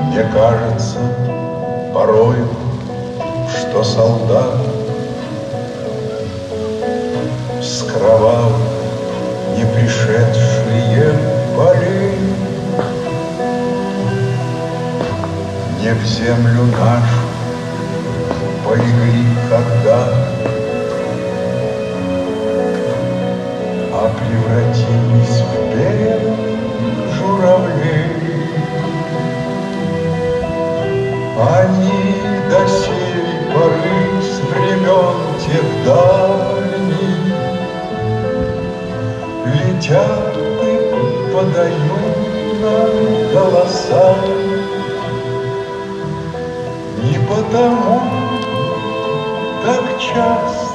Мне кажется порою, что солдат с кровавых не пришедшие полей не в землю нашу полегли когда, а превратились в перьев журавлей. Они до сей поры с времен тех дальних летят и подают нам голоса. Не потому так часто